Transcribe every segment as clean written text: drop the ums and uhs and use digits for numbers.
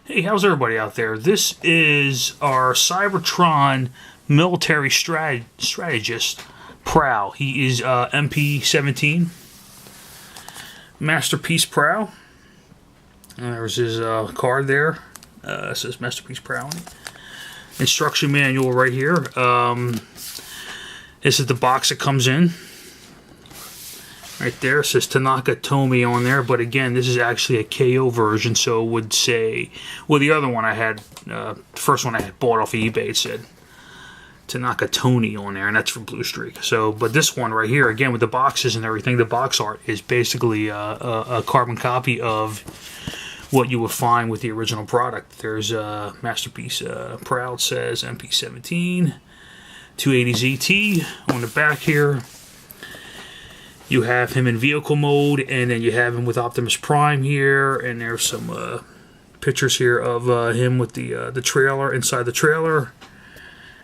Hey, how's everybody out there? This is our Cybertron military strategist, Prowl. He is MP-17. MasterPiece Prowl. There's his card there. It says MasterPiece Prowl. Instruction manual right here. This is the box that comes in. Right there, it says Tanaka Tomy on there, but again, this is actually a KO version, so it would say, well, the other one I had, the first one I had bought off of eBay, it said Tanaka Tony on there, and that's for Blue Streak. So, but this one right here, again, with the boxes and everything, the box art is basically a carbon copy of what you would find with the original product. There's MasterPiece Proud says MP-17, 280ZT on the back here. You have him in vehicle mode, and then you have him with Optimus Prime here, and there's some pictures here of him with the trailer, inside the trailer.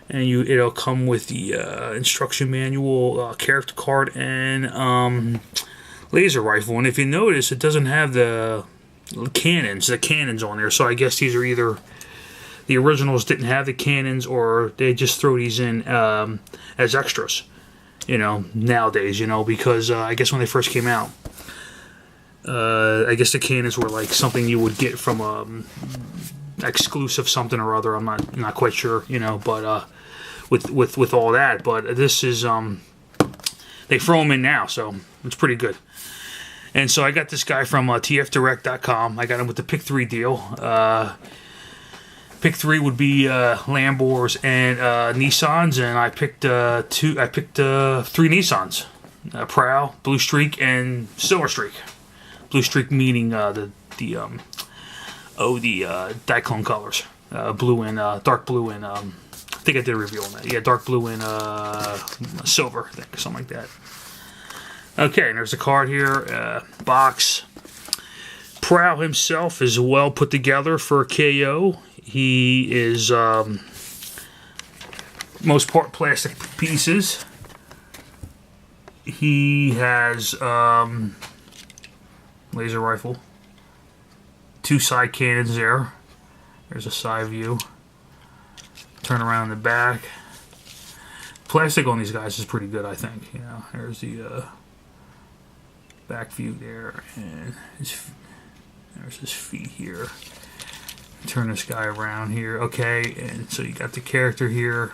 And it'll come with the instruction manual, character card, and laser rifle. And if you notice, it doesn't have the cannons on there, so I guess these are either the originals didn't have the cannons, or they just throw these in as extras. You know, nowadays, you know, because I guess when they first came out, I guess the cannons were like something you would get from exclusive something or other. I'm not quite sure, you know, but with all that, but this is they throw them in now, so it's pretty good. And so I got this guy from tfdirect.com. I got him with the Pick 3 deal. Pick 3 would be Lamborghs and Nissans, and I picked three Nissans: Prowl, Blue Streak, and Silver Streak. Blue Streak meaning the Diaclone colors, blue and dark blue and I think I did a review on that. Yeah, dark blue and silver, I think, something like that. Okay, and there's the card here, box. Prowl himself is well put together for a KO. He is most part plastic pieces. He has laser rifle, 2 side cannons there. There's a side view. Turn around the back. Plastic on these guys is pretty good, I think. You know, there's the back view there, and there's his feet here. Turn this guy around here, okay, and so you got the character here.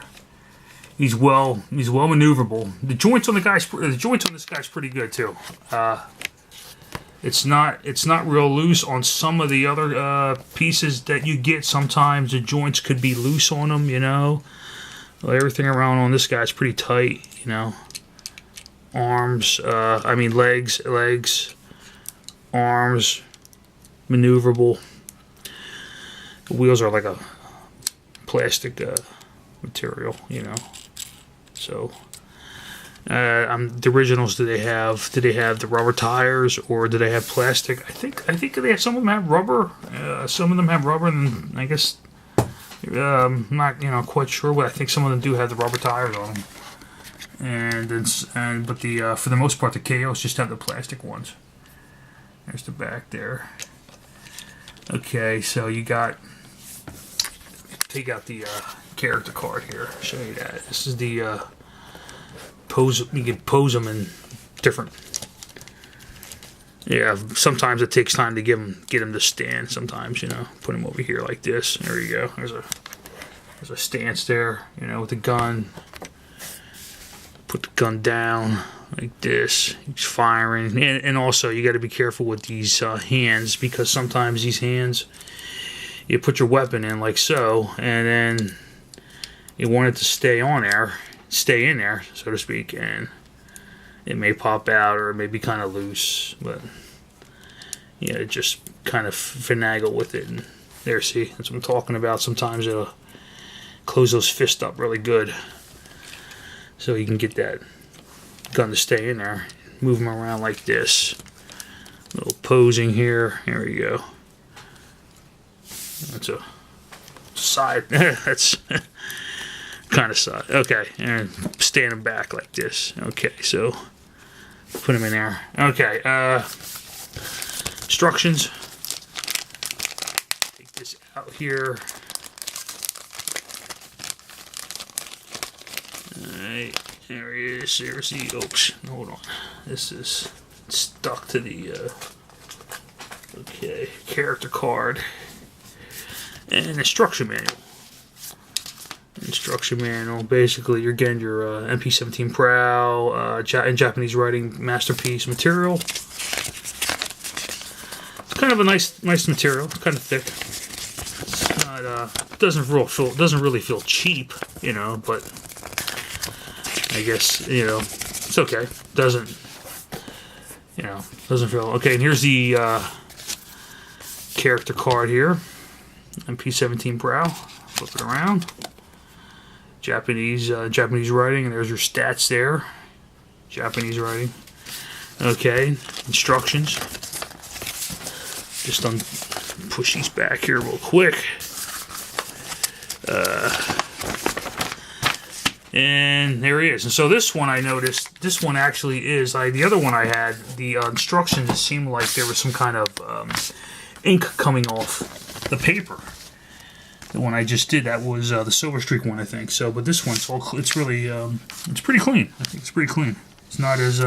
He's well maneuverable. The joints on this guy's pretty good too. It's not real loose on some of the other pieces that you get. Sometimes the joints could be loose on them, you know. Well, everything around on this guy's pretty tight, you know. Arms, legs, arms, maneuverable. The wheels are like a plastic material, you know. So, the originals, do they have the rubber tires, or do they have plastic? I think they have, some of them have rubber. Some of them have rubber, and I guess I'm not quite sure, but I think some of them do have the rubber tires on them. But for the most part, the KOs just have the plastic ones. There's the back there. Okay, so you got. Take out the character card here. Show you that. This is the pose. You can pose them in different. Yeah, sometimes it takes time to get him to stand. Sometimes, you know, put him over here like this. There you go. There's a stance there. You know, with the gun. Put the gun down like this. He's firing, and also you got to be careful with these hands, because sometimes these hands. You put your weapon in like so, and then you want it to stay in there, so to speak, and it may pop out, or it may be kind of loose, but yeah, just kind of finagle with it. And there, see, that's what I'm talking about. Sometimes it'll close those fists up really good, so you can get that gun to stay in there. Move them around like this. A little posing here. There we go. That's a side. That's kind of side. Okay, and stand him back like this. Okay, so put him in there. Okay, instructions. Take this out here. Alright, there he is. There's the oops. Hold on. This is stuck to the okay, character card. And instruction manual. Instruction manual. Basically, you're getting your MP-17 Prowl in Japanese writing, MasterPiece material. It's kind of a nice material. It's kind of thick. It's not, doesn't really feel cheap, you know. But I guess it's okay. Doesn't feel okay. And here's the character card here. MP-17 Prowl. Flip it around. Japanese writing, and there's your stats there. Japanese writing. Okay, instructions. Just push these back here real quick. And there he is. And so this one I noticed, this one actually is, the other one I had, the instructions seemed like there was some kind of ink coming off the paper. The one I just did, that was the Silver Streak one, I think. So, but this one's it's really, it's pretty clean. I think it's pretty clean. It's not as,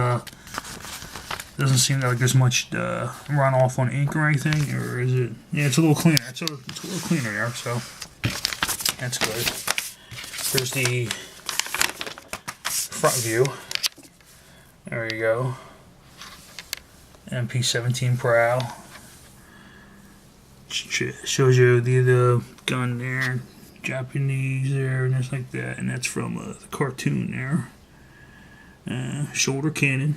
doesn't seem like there's much runoff on ink or anything, or is it? Yeah, it's a little cleaner. It's a little cleaner there, so that's good. There's the front view. There you go. MP-17 Prowl. Shows you the gun there, Japanese there, and that's like that, and that's from the cartoon there. Shoulder cannon,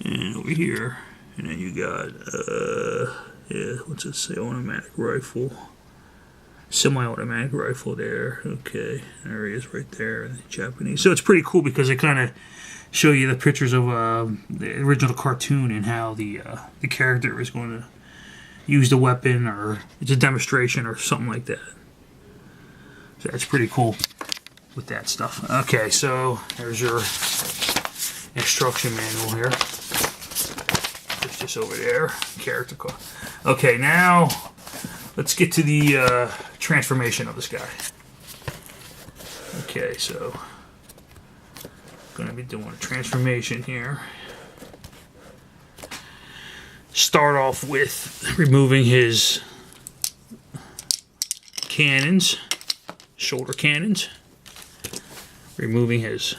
and over here, and then you got yeah, what's it say? Automatic rifle, semi-automatic rifle there. Okay, there he is right there, the Japanese. So it's pretty cool because they kind of show you the pictures of the original cartoon and how the character is going to use the weapon, or it's a demonstration or something like that. So that's pretty cool with that stuff. Okay, so there's your instruction manual here. It's just over there. Character card. Okay, now let's get to the transformation of this guy. Okay, so I'm going to be doing a transformation here. Start off with removing his cannons, shoulder cannons, removing his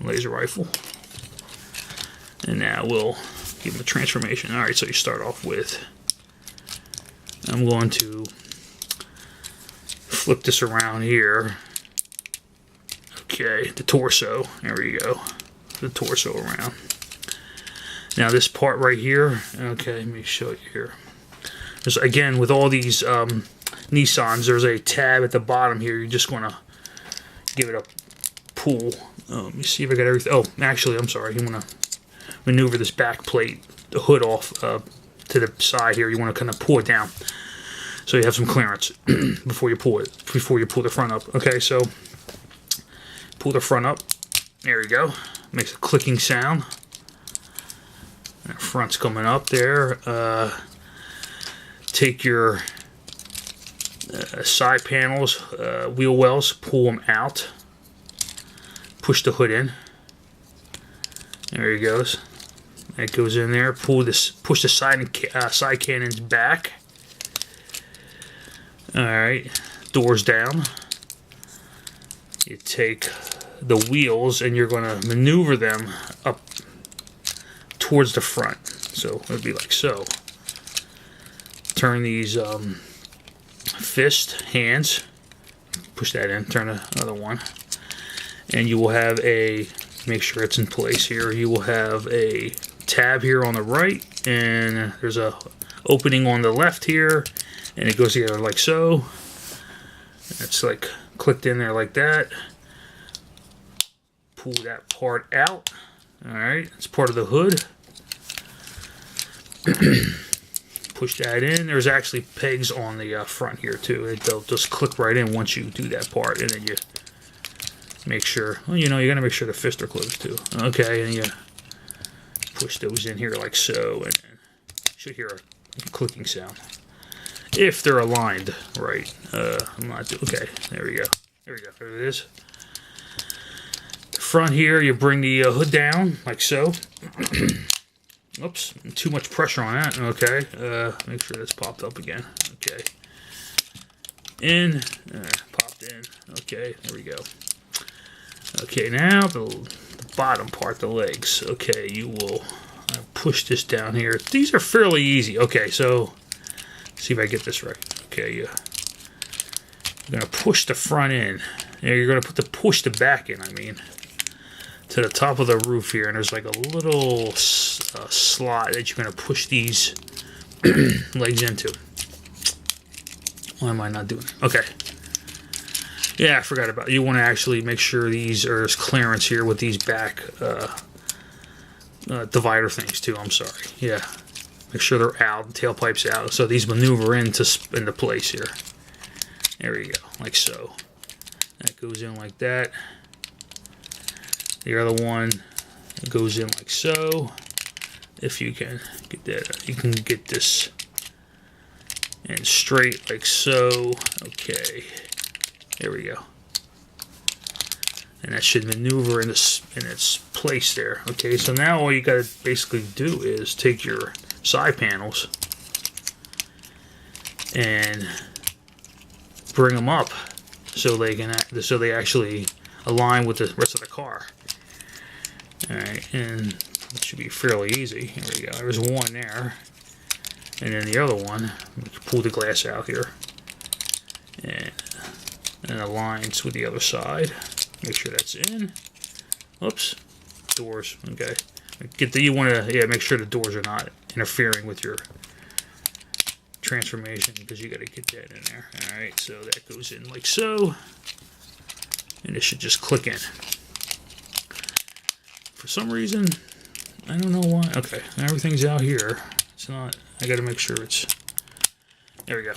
laser rifle, and now we'll give him a transformation. Alright, so you start off with, I'm going to flip this around here. Okay, the torso, there we go, the torso around. Now this part right here, okay, let me show you here. There's, again, with all these Nissans, there's a tab at the bottom here. You're just going to give it a pull. Let me see if I got everything. Oh, actually, I'm sorry. You want to maneuver this back plate, the hood off to the side here. You want to kind of pull it down so you have some clearance before you pull it, before you pull the front up. Okay, so pull the front up. There you go. Makes a clicking sound. That front's coming up there. Take your side panels, wheel wells, pull them out. Push the hood in. There he goes. That goes in there. Pull this. Push the side cannons back. All right. Doors down. You take the wheels and you're going to maneuver them up towards the front. So it would be like so. Turn these hands, push that in, turn the other one, and you will have a, make sure it's in place here, you will have a tab here on the right, and there's a opening on the left here, and it goes together like so. It's like clicked in there like that. Pull that part out. Alright, it's part of the hood. Push that in. There's actually pegs on the front here too. They'll just click right in once you do that part, and then you make sure, well, you gotta make sure the fists are closed too. Okay, and you push those in here like so, and you should hear a clicking sound. if they're aligned right. I'm not okay. There we go. There we go. There it is. The front here, you bring the hood down like so. Oops, too much pressure on that. Okay, make sure that's popped up again. Okay, in, popped in. Okay, there we go. Okay, now the bottom part, the legs. Okay, you will push this down here. These are fairly easy. Okay, so see if I get this right. Okay, you're gonna push the front in. You're gonna push the back in. I mean, to the top of the roof here, and there's like a little slot that you're gonna push these legs into. Why am I not doing it? Okay. Yeah, I forgot about it. You want to actually make sure there's clearance here with these back divider things too. I'm sorry. Yeah, make sure they're out, the tailpipe's out, so these maneuver into place here. There we go, like so. That goes in like that. The other one goes in like so. If you can get that, you can get this in straight like so. Okay. There we go. And that should maneuver in its place there. Okay, so now all you got to basically do is take your side panels and bring them up so they actually align with the rest of the car. All right, and it should be fairly easy. Here we go. There's one there, and then the other one. Pull the glass out here, and aligns with the other side. Make sure that's in. Oops, doors. Okay, you want to make sure the doors are not interfering with your transformation, because you got to get that in there. All right, so that goes in like so, and it should just click in. For some reason, I don't know why. Okay, everything's out here. It's not. I got to make sure it's. There we go.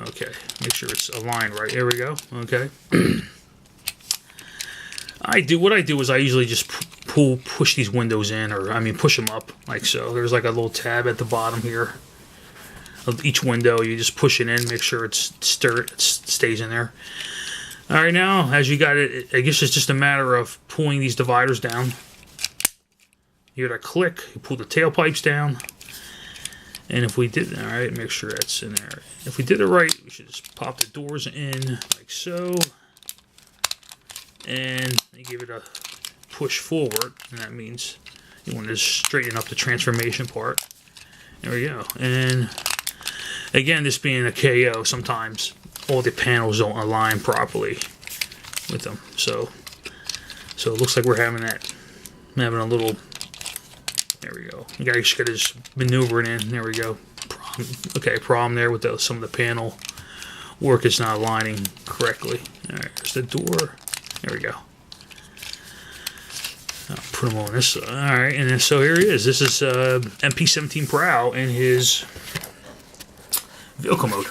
Okay, make sure it's aligned right. There we go. Okay. What I do is I usually just push these windows in, or I mean push them up like so. There's like a little tab at the bottom here of each window. You just push it in, make sure it stays in there. All right, now as you got it, I guess it's just a matter of pulling these dividers down. You hear that click? You pull the tailpipes down. And if we did, all right, make sure that's in there. If we did it right, we should just pop the doors in like so. And you give it a push forward, and that means you want to straighten up the transformation part. There we go. And again, this being a KO, sometimes all the panels don't align properly with them. So it looks like we're having a little. There we go. You guys got to just maneuver it in. There we go. Problem there with some of the panel work is not aligning correctly. All right, there's the door. There we go. I'll put them on this side. All right, and then, so here he is. This is MP-17 Prowl in his vehicle mode.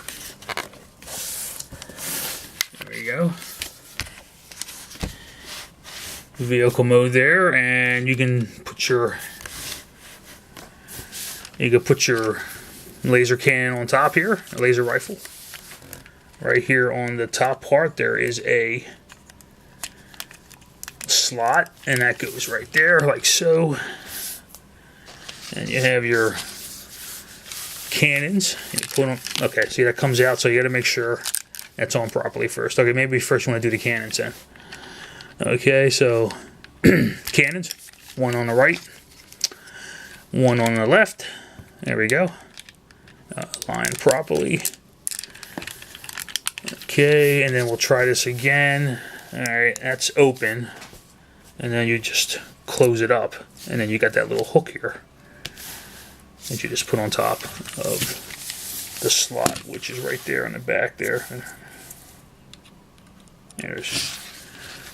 There we go. Vehicle mode there, and you can put your laser cannon on top here, a laser rifle. Right here on the top part, there is a slot, and that goes right there, like so. And you have your cannons. You put them. Okay, see that comes out, so you got to make sure that's on properly first. Okay, maybe first you want to do the cannons then. Okay, so cannons, one on the right, one on the left. There we go. Line properly. Okay, and then we'll try this again. Alright, that's open. And then you just close it up. And then you got that little hook here that you just put on top of the slot, which is right there on the back there.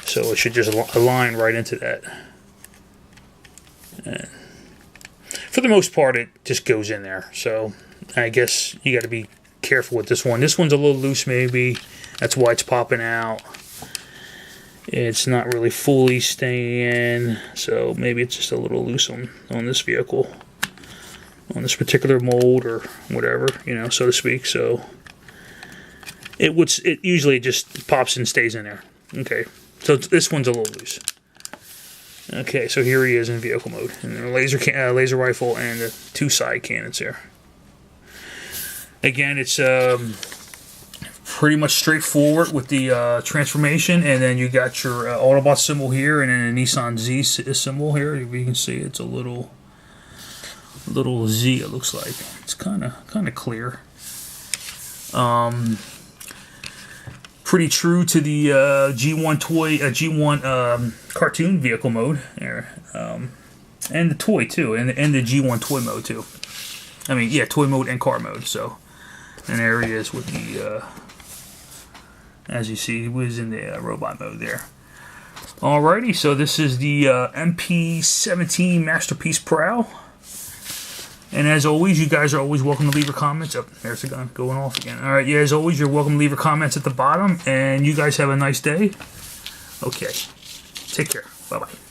So it should just align right into that. And for the most part, it just goes in there. So I guess you got to be careful with this one. This one's a little loose, maybe. That's why it's popping out. It's not really fully staying in, so maybe it's just a little loose on this vehicle. on this particular mold or whatever, you know, so to speak. So it usually just pops and stays in there. Okay, so this one's a little loose. Okay, so here he is in vehicle mode, and the laser rifle and the 2 side cannons there. Again, it's pretty much straightforward with the transformation, and then you got your Autobot symbol here, and then a Nissan Z symbol here. If you can see, it's a little Z. It looks like it's kind of clear. Pretty true to the G1 cartoon vehicle mode there, and the toy too, and the G1 toy mode too. I mean, yeah, toy mode and car mode. So, and there he is with the, as you see, he was in the robot mode there. Alrighty, so this is the MP-17 MasterPiece Prowl. And as always, you guys are always welcome to leave your comments. Oh, there's the gun going off again. Alright, yeah, as always, you're welcome to leave your comments at the bottom. And you guys have a nice day. Okay. Take care. Bye-bye.